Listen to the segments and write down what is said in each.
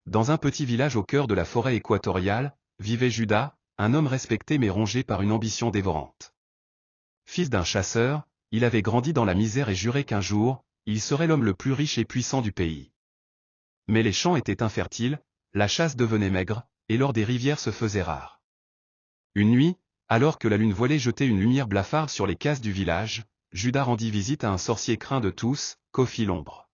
Dans un petit village au cœur de la forêt équatoriale, vivait Judas, un homme respecté mais rongé par une ambition dévorante. Fils d'un chasseur, il avait grandi dans la misère et juré qu'un jour, il serait l'homme le plus riche et puissant du pays. Mais les champs étaient infertiles, la chasse devenait maigre, et l'or des rivières se faisait rare. Une nuit, alors que la lune voilée jetait une lumière blafarde sur les cases du village, Judas rendit visite à un sorcier craint de tous, Kofi l'ombre.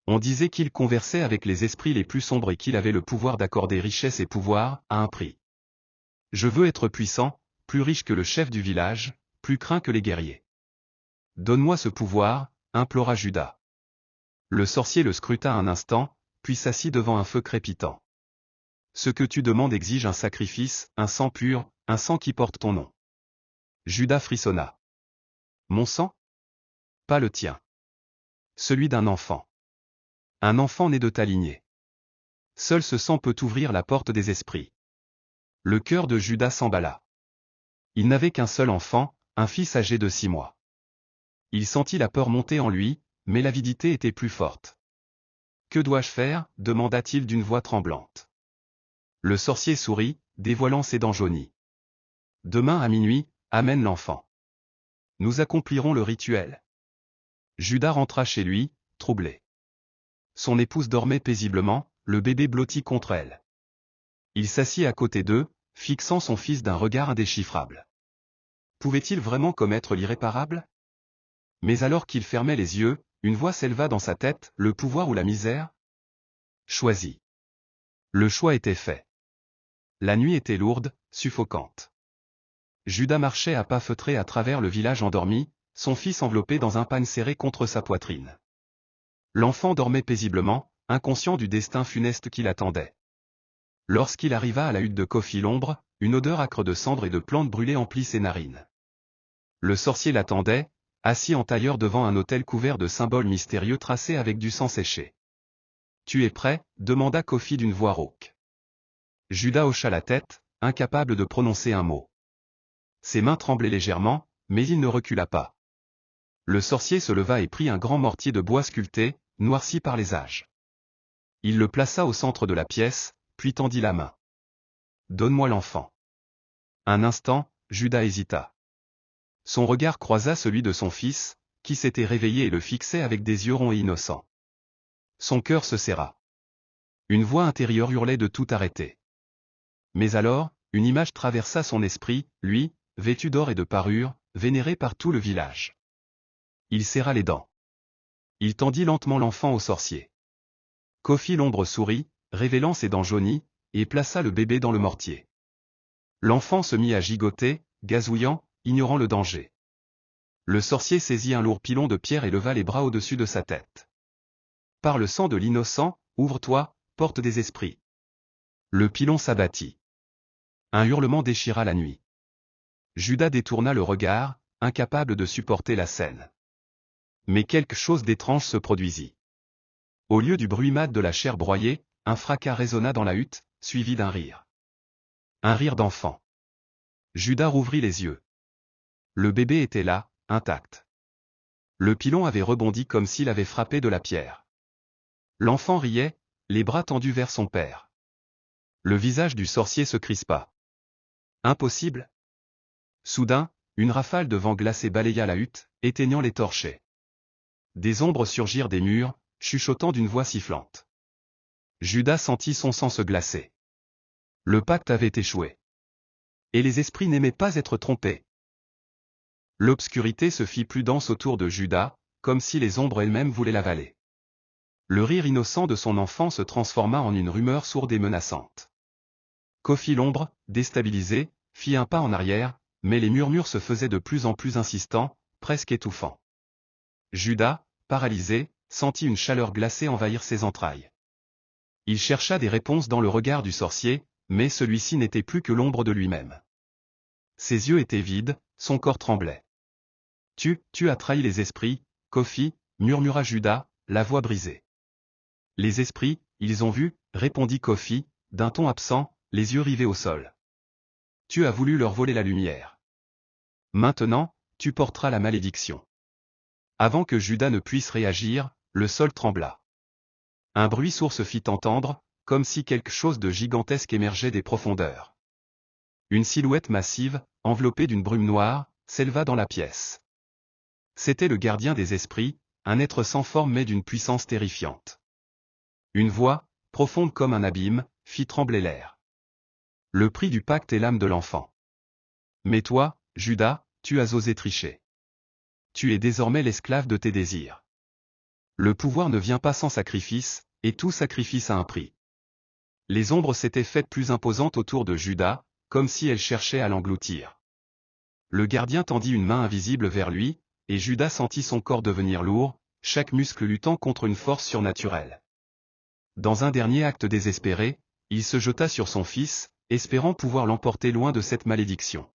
On disait qu'il conversait avec les esprits les plus sombres et qu'il avait le pouvoir d'accorder richesse et pouvoir, à un prix. « Je veux être puissant, plus riche que le chef du village, plus craint que les guerriers. Donne-moi ce pouvoir, implora Judas. Le sorcier le scruta un instant, puis s'assit devant un feu crépitant. Ce que tu demandes exige un sacrifice, un sang pur, un sang qui porte ton nom. Judas frissonna. Mon sang? Pas le tien. Celui d'un enfant. Un enfant né de ta lignée. Seul ce sang peut ouvrir la porte des esprits. Le cœur de Judas s'emballa. Il n'avait qu'un seul enfant, un fils âgé de 6 mois. Il sentit la peur monter en lui, mais l'avidité était plus forte. Que dois-je faire? Demanda-t-il d'une voix tremblante. Le sorcier sourit, dévoilant ses dents jaunies. Demain à minuit, amène l'enfant. Nous accomplirons le rituel. Judas rentra chez lui, troublé. Son épouse dormait paisiblement, le bébé blotti contre elle. Il s'assit à côté d'eux, fixant son fils d'un regard indéchiffrable. Pouvait-il vraiment commettre l'irréparable? Mais alors qu'il fermait les yeux, une voix s'éleva dans sa tête, le pouvoir ou la misère? Choisis. Le choix était fait. La nuit était lourde, suffocante. Judas marchait à pas feutrés à travers le village endormi, son fils enveloppé dans un pagne serré contre sa poitrine. L'enfant dormait paisiblement, inconscient du destin funeste qui l'attendait. Lorsqu'il arriva à la hutte de Kofi l'ombre, une odeur âcre de cendres et de plantes brûlées emplit ses narines. Le sorcier l'attendait, assis en tailleur devant un autel couvert de symboles mystérieux tracés avec du sang séché. « Tu es prêt ?» demanda Kofi d'une voix rauque. Judas hocha la tête, incapable de prononcer un mot. Ses mains tremblaient légèrement, mais il ne recula pas. Le sorcier se leva et prit un grand mortier de bois sculpté, noirci par les âges. Il le plaça au centre de la pièce, puis tendit la main. « Donne-moi l'enfant. » Un instant, Judas hésita. Son regard croisa celui de son fils, qui s'était réveillé et le fixait avec des yeux ronds et innocents. Son cœur se serra. Une voix intérieure hurlait de tout arrêter. Mais alors, une image traversa son esprit, lui, vêtu d'or et de parures, vénéré par tout le village. Il serra les dents. Il tendit lentement l'enfant au sorcier. Kofi l'ombre sourit, révélant ses dents jaunies, et plaça le bébé dans le mortier. L'enfant se mit à gigoter, gazouillant, ignorant le danger. Le sorcier saisit un lourd pilon de pierre et leva les bras au-dessus de sa tête. Par le sang de l'innocent, ouvre-toi, porte des esprits. Le pilon s'abattit. Un hurlement déchira la nuit. Judas détourna le regard, incapable de supporter la scène. Mais quelque chose d'étrange se produisit. Au lieu du bruit mat de la chair broyée, un fracas résonna dans la hutte, suivi d'un rire. Un rire d'enfant. Judas rouvrit les yeux. Le bébé était là, intact. Le pilon avait rebondi comme s'il avait frappé de la pierre. L'enfant riait, les bras tendus vers son père. Le visage du sorcier se crispa. Impossible. Soudain, une rafale de vent glacé balaya la hutte, éteignant les torchets. Des ombres surgirent des murs, chuchotant d'une voix sifflante. Judas sentit son sang se glacer. Le pacte avait échoué. Et les esprits n'aimaient pas être trompés. L'obscurité se fit plus dense autour de Judas, comme si les ombres elles-mêmes voulaient l'avaler. Le rire innocent de son enfant se transforma en une rumeur sourde et menaçante. Kofi l'ombre, déstabilisé, fit un pas en arrière, mais les murmures se faisaient de plus en plus insistants, presque étouffants. Judas, paralysé, sentit une chaleur glacée envahir ses entrailles. Il chercha des réponses dans le regard du sorcier, mais celui-ci n'était plus que l'ombre de lui-même. Ses yeux étaient vides, son corps tremblait. « Tu as trahi les esprits, Kofi » murmura Judas, la voix brisée. « Les esprits, ils ont vu » répondit Kofi, d'un ton absent, les yeux rivés au sol. « Tu as voulu leur voler la lumière. Maintenant, tu porteras la malédiction. » Avant que Judas ne puisse réagir, le sol trembla. Un bruit sourd se fit entendre, comme si quelque chose de gigantesque émergeait des profondeurs. Une silhouette massive, enveloppée d'une brume noire, s'éleva dans la pièce. C'était le gardien des esprits, un être sans forme mais d'une puissance terrifiante. Une voix, profonde comme un abîme, fit trembler l'air. Le prix du pacte est l'âme de l'enfant. Mais toi, Judas, tu as osé tricher. Tu es désormais l'esclave de tes désirs. Le pouvoir ne vient pas sans sacrifice, et tout sacrifice a un prix. Les ombres s'étaient faites plus imposantes autour de Judas, comme si elles cherchaient à l'engloutir. Le gardien tendit une main invisible vers lui, et Judas sentit son corps devenir lourd, chaque muscle luttant contre une force surnaturelle. Dans un dernier acte désespéré, il se jeta sur son fils, espérant pouvoir l'emporter loin de cette malédiction.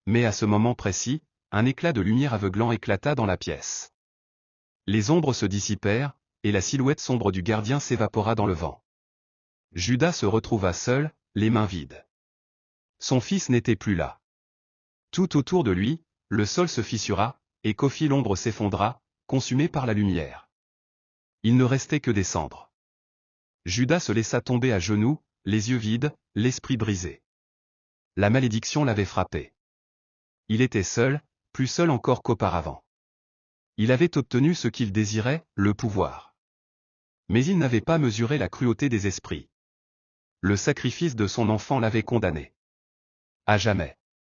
Mais à ce moment précis, un éclat de lumière aveuglant éclata dans la pièce. Les ombres se dissipèrent, et la silhouette sombre du gardien s'évapora dans le vent. Judas se retrouva seul, les mains vides. Son fils n'était plus là. Tout autour de lui, le sol se fissura, et qu'au-fil l'ombre s'effondra, consumée par la lumière. Il ne restait que des cendres. Judas se laissa tomber à genoux, les yeux vides, l'esprit brisé. La malédiction l'avait frappé. Il était seul, plus seul encore qu'auparavant. Il avait obtenu ce qu'il désirait, le pouvoir. Mais il n'avait pas mesuré la cruauté des esprits. Le sacrifice de son enfant l'avait condamné. À jamais.